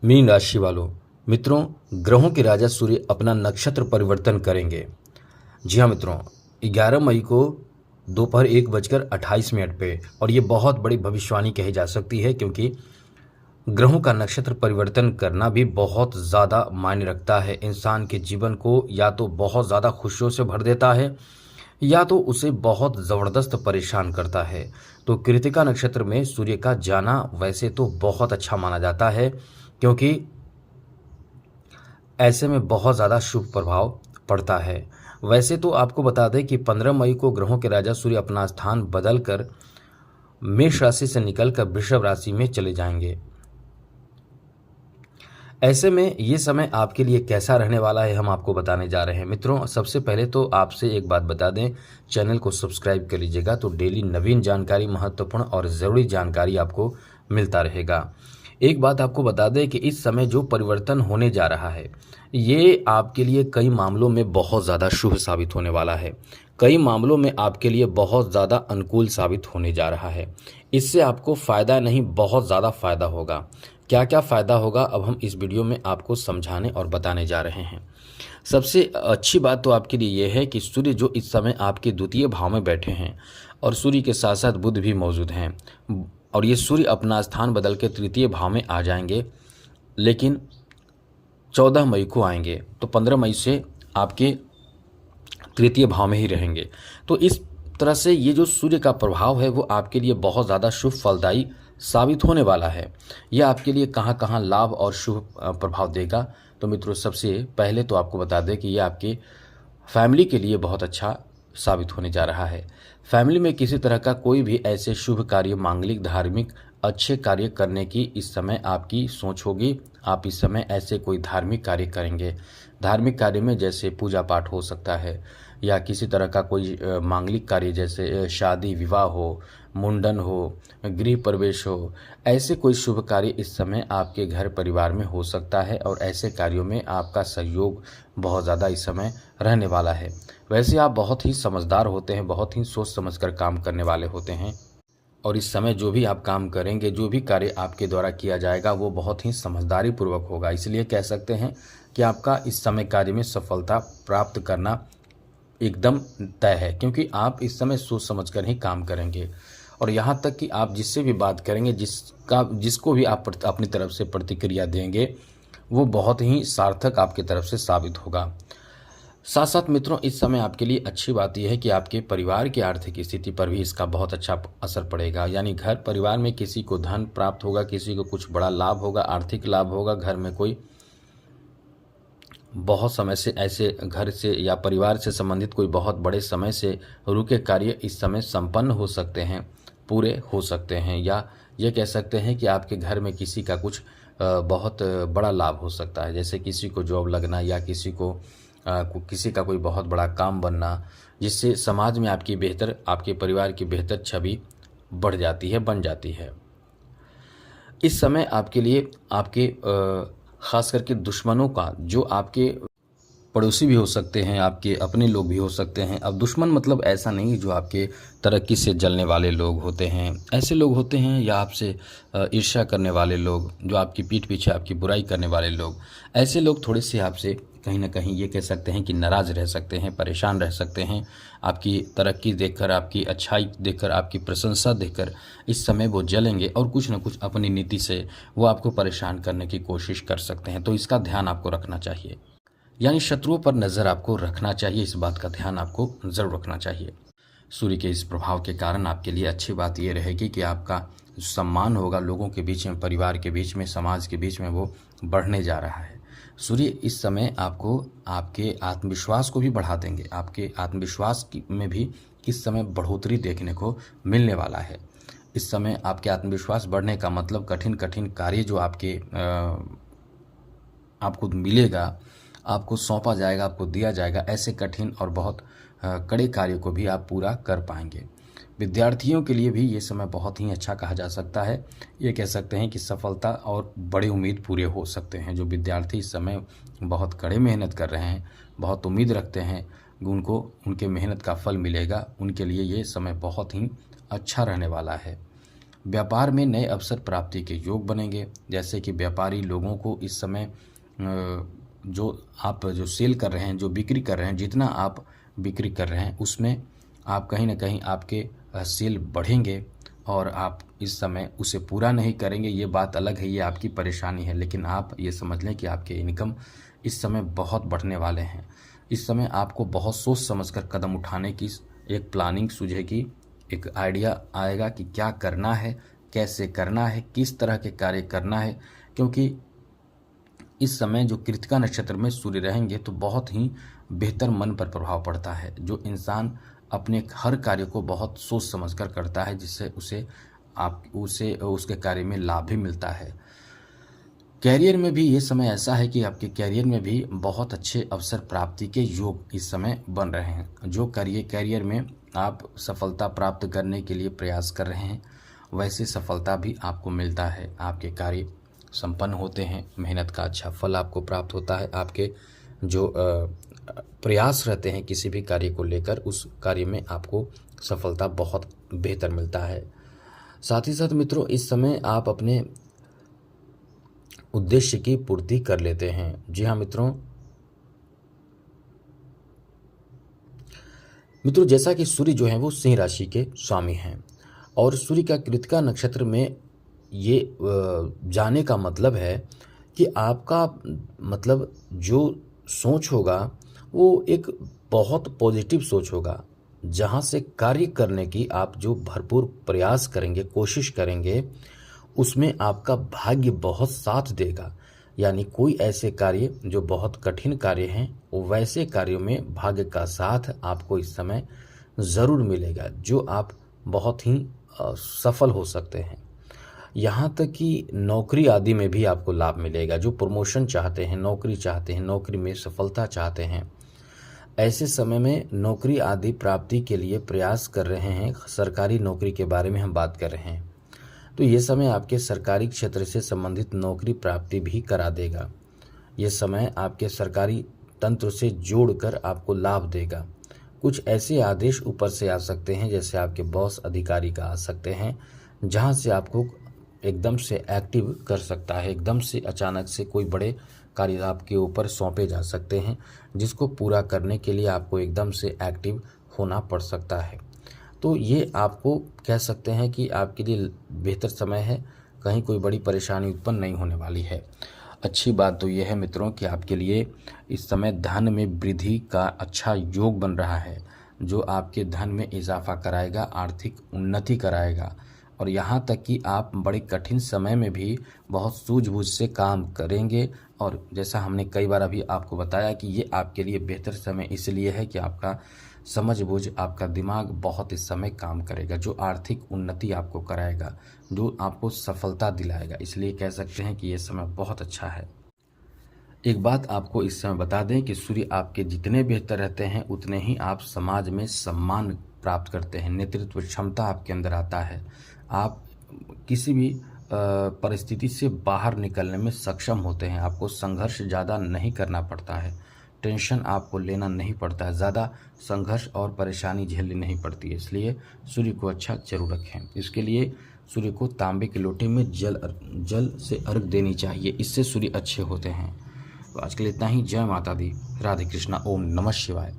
Mean राशि वालों, मित्रों, ग्रहों के राजा सूर्य अपना नक्षत्र परिवर्तन करेंगे। जी हाँ मित्रों, 11 मई को दोपहर 1:28 पे, और ये बहुत बड़ी भविष्यवाणी कही जा सकती है, क्योंकि ग्रहों का नक्षत्र परिवर्तन करना भी बहुत ज़्यादा मायने रखता है। इंसान के जीवन को या तो बहुत ज़्यादा खुशियों से भर देता है, या तो उसे बहुत ज़बरदस्त परेशान करता है। तो कृतिका नक्षत्र में सूर्य का जाना वैसे तो बहुत अच्छा माना जाता है, क्योंकि ऐसे में बहुत ज़्यादा शुभ प्रभाव पड़ता है। वैसे तो आपको बता दें कि 15 मई को ग्रहों के राजा सूर्य अपना स्थान बदलकर मेष राशि से निकलकर वृषभ राशि में चले जाएंगे। ऐसे में ये समय आपके लिए कैसा रहने वाला है, हम आपको बताने जा रहे हैं। मित्रों, सबसे पहले तो आपसे एक बात बता दें, चैनल को सब्सक्राइब कर लीजिएगा, तो डेली नवीन जानकारी, महत्वपूर्ण और ज़रूरी जानकारी आपको मिलता रहेगा। एक बात आपको बता दें कि इस समय जो परिवर्तन होने जा रहा है, ये आपके लिए कई मामलों में बहुत ज़्यादा शुभ साबित होने वाला है। कई मामलों में आपके लिए बहुत ज़्यादा अनुकूल साबित होने जा रहा है। इससे आपको फ़ायदा नहीं, बहुत ज़्यादा फ़ायदा होगा। क्या क्या फ़ायदा होगा, अब हम इस वीडियो में आपको समझाने और बताने जा रहे हैं। सबसे अच्छी बात तो आपके लिए यह है कि सूर्य जो इस समय आपके द्वितीय भाव में बैठे हैं, और सूर्य के साथ साथ बुध भी मौजूद हैं, और ये सूर्य अपना स्थान बदल के तृतीय भाव में आ जाएंगे, लेकिन 14 मई को आएंगे, तो 15 मई से आपके तृतीय भाव में ही रहेंगे। तो इस तरह से ये जो सूर्य का प्रभाव है वो आपके लिए बहुत ज़्यादा शुभ फलदायी साबित होने वाला है। यह आपके लिए कहाँ कहाँ लाभ और शुभ प्रभाव देगा। तो मित्रों, सबसे पहले तो आपको बता दें कि यह आपके फैमिली के लिए बहुत अच्छा साबित होने जा रहा है। फैमिली में किसी तरह का कोई भी ऐसे शुभ कार्य, मांगलिक, धार्मिक अच्छे कार्य करने की इस समय आपकी सोच होगी। आप इस समय ऐसे कोई धार्मिक कार्य करेंगे। धार्मिक कार्य में जैसे पूजा पाठ हो सकता है, या किसी तरह का कोई मांगलिक कार्य, जैसे शादी विवाह हो, मुंडन हो, गृह प्रवेश हो, ऐसे कोई शुभ कार्य इस समय आपके घर परिवार में हो सकता है, और ऐसे कार्यों में आपका सहयोग बहुत ज़्यादा इस समय रहने वाला है। वैसे आप बहुत ही समझदार होते हैं, बहुत ही सोच समझकर काम करने वाले होते हैं, और इस समय जो भी आप काम करेंगे, जो भी कार्य आपके द्वारा किया जाएगा, वो बहुत ही समझदारी पूर्वक होगा। इसलिए कह सकते हैं कि आपका इस समय कार्य में सफलता प्राप्त करना एकदम तय है, क्योंकि आप इस समय सोच समझकर ही काम करेंगे। और यहाँ तक कि आप जिससे भी बात करेंगे, जिसको भी आप अपनी तरफ से प्रतिक्रिया देंगे, वो बहुत ही सार्थक आपकी तरफ से साबित होगा। साथ साथ मित्रों, इस समय आपके लिए अच्छी बात यह है कि आपके परिवार की आर्थिक स्थिति पर भी इसका बहुत अच्छा असर पड़ेगा। यानी घर परिवार में किसी को धन प्राप्त होगा, किसी को कुछ बड़ा लाभ होगा, आर्थिक लाभ होगा। घर में कोई बहुत समय से ऐसे घर से या परिवार से संबंधित कोई बहुत बड़े समय से रुके कार्य इस समय संपन्न हो सकते हैं, पूरे हो सकते हैं, या ये कह सकते हैं कि आपके घर में किसी का कुछ बहुत बड़ा लाभ हो सकता है। जैसे किसी को जॉब लगना, या किसी का कोई बहुत बड़ा काम बनना, जिससे समाज में आपके परिवार की बेहतर छवि बढ़ जाती है, बन जाती है। इस समय आपके लिए आपके ख़ास करके दुश्मनों का, जो आपके पड़ोसी भी हो सकते हैं, आपके अपने लोग भी हो सकते हैं। अब दुश्मन मतलब ऐसा नहीं जो आपके तरक्की से जलने वाले लोग होते हैं, ऐसे लोग होते हैं, या आपसे ईर्ष्या करने वाले लोग, जो आपकी पीठ पीछे आपकी बुराई करने वाले लोग। ऐसे लोग थोड़े से आपसे कहीं ना कहीं ये कह सकते हैं कि नाराज़ रह सकते हैं, परेशान रह सकते हैं। आपकी तरक्की देखकर, आपकी अच्छाई देखकर, आपकी प्रशंसा देखकर इस समय वो जलेंगे, और कुछ ना कुछ अपनी नीति से वो आपको परेशान करने की कोशिश कर सकते हैं। तो इसका ध्यान आपको रखना चाहिए। यानी शत्रुओं पर नज़र आपको रखना चाहिए, इस बात का ध्यान आपको ज़रूर रखना चाहिए। सूर्य के इस प्रभाव के कारण आपके लिए अच्छी बात यह रहेगी कि आपका सम्मान होगा लोगों के बीच में, परिवार के बीच में, समाज के बीच में, वो बढ़ने जा रहा है। सूर्य इस समय आपको आपके आत्मविश्वास को भी बढ़ा देंगे। आपके आत्मविश्वास में भी इस समय बढ़ोतरी देखने को मिलने वाला है। इस समय आपके आत्मविश्वास बढ़ने का मतलब कठिन कठिन कार्य जो आपको मिलेगा, आपको सौंपा जाएगा, आपको दिया जाएगा, ऐसे कठिन और बहुत कड़े कार्य को भी आप पूरा कर पाएंगे। विद्यार्थियों के लिए भी ये समय बहुत ही अच्छा कहा जा सकता है। ये कह सकते हैं कि सफलता और बड़ी उम्मीद पूरे हो सकते हैं। जो विद्यार्थी इस समय बहुत कड़े मेहनत कर रहे हैं, बहुत उम्मीद रखते हैं, उनको उनके मेहनत का फल मिलेगा, उनके लिए ये समय बहुत ही अच्छा रहने वाला है। व्यापार में नए अवसर प्राप्ति के योग बनेंगे। जैसे कि व्यापारी लोगों को इस समय जो सेल कर रहे हैं, जो बिक्री कर रहे हैं, जितना आप बिक्री कर रहे हैं उसमें आप कहीं ना कहीं आपके सेल बढ़ेंगे और आप इस समय उसे पूरा नहीं करेंगे, ये बात अलग है, ये आपकी परेशानी है। लेकिन आप ये समझ लें कि आपके इनकम इस समय बहुत बढ़ने वाले हैं। इस समय आपको बहुत सोच समझकर कदम उठाने की एक प्लानिंग सूझेगी, एक आइडिया आएगा कि क्या करना है, कैसे करना है, किस तरह के कार्य करना है। क्योंकि इस समय जो कृतिका नक्षत्र में सूर्य रहेंगे तो बहुत ही बेहतर मन पर प्रभाव पड़ता है। जो इंसान अपने हर कार्य को बहुत सोच समझकर करता है, जिससे उसे उसके कार्य में लाभ भी मिलता है। कैरियर में भी ये समय ऐसा है कि आपके कैरियर में भी बहुत अच्छे अवसर प्राप्ति के योग इस समय बन रहे हैं। जो कैरियर में आप सफलता प्राप्त करने के लिए प्रयास कर रहे हैं, वैसे सफलता भी आपको मिलता है। आपके कार्य संपन्न होते हैं, मेहनत का अच्छा फल आपको प्राप्त होता है। आपके जो प्रयास रहते हैं किसी भी कार्य को लेकर, उस कार्य में आपको सफलता बहुत बेहतर मिलता है। साथ ही साथ मित्रों, इस समय आप अपने उद्देश्य की पूर्ति कर लेते हैं। जी हाँ मित्रों, जैसा कि सूर्य जो है वो सिंह राशि के स्वामी हैं और सूर्य का कृतिका नक्षत्र में ये जाने का मतलब है कि आपका मतलब जो सोच होगा वो एक बहुत पॉजिटिव सोच होगा, जहाँ से कार्य करने की आप जो भरपूर प्रयास करेंगे, कोशिश करेंगे, उसमें आपका भाग्य बहुत साथ देगा। यानी कोई ऐसे कार्य जो बहुत कठिन कार्य हैं, वैसे कार्यों में भाग्य का साथ आपको इस समय ज़रूर मिलेगा, जो आप बहुत ही सफल हो सकते हैं। यहाँ तक कि नौकरी आदि में भी आपको लाभ मिलेगा। जो प्रमोशन चाहते हैं, नौकरी चाहते हैं, नौकरी में सफलता चाहते हैं, ऐसे समय में नौकरी आदि प्राप्ति के लिए प्रयास कर रहे हैं, सरकारी नौकरी के बारे में हम बात कर रहे हैं, तो ये समय आपके सरकारी क्षेत्र से संबंधित नौकरी प्राप्ति भी करा देगा। ये समय आपके सरकारी तंत्र से जोड़कर आपको लाभ देगा। कुछ ऐसे आदेश ऊपर से आ सकते हैं, जैसे आपके बॉस अधिकारी का आ सकते हैं, जहाँ से आपको एकदम से एक्टिव कर सकता है। एकदम से अचानक से कोई बड़े कार्य आपके ऊपर सौंपे जा सकते हैं, जिसको पूरा करने के लिए आपको एकदम से एक्टिव होना पड़ सकता है। तो ये आपको कह सकते हैं कि आपके लिए बेहतर समय है, कहीं कोई बड़ी परेशानी उत्पन्न नहीं होने वाली है। अच्छी बात तो यह है मित्रों कि आपके लिए इस समय धन में वृद्धि का अच्छा योग बन रहा है, जो आपके धन में इजाफा कराएगा, आर्थिक उन्नति कराएगा। और यहाँ तक कि आप बड़े कठिन समय में भी बहुत सूझबूझ से काम करेंगे। और जैसा हमने कई बार अभी आपको बताया कि ये आपके लिए बेहतर समय इसलिए है कि आपका समझ-बूझ, आपका दिमाग बहुत इस समय काम करेगा, जो आर्थिक उन्नति आपको कराएगा, जो आपको सफलता दिलाएगा। इसलिए कह सकते हैं कि ये समय बहुत अच्छा है। एक बात आपको इस समय बता दें कि सूर्य आपके जितने बेहतर रहते हैं, उतने ही आप समाज में सम्मान प्राप्त करते हैं, नेतृत्व क्षमता आपके अंदर आता है। आप किसी भी परिस्थिति से बाहर निकलने में सक्षम होते हैं। आपको संघर्ष ज़्यादा नहीं करना पड़ता है, टेंशन आपको लेना नहीं पड़ता है, ज़्यादा संघर्ष और परेशानी झेलनी नहीं पड़ती है। इसलिए सूर्य को अच्छा जरूर रखें। इसके लिए सूर्य को तांबे के लोटे में जल से अर्घ देनी चाहिए, इससे सूर्य अच्छे होते हैं। तो आज के लिए इतना ही। जय माता दी, राधे कृष्णा, ओम नमः शिवाय।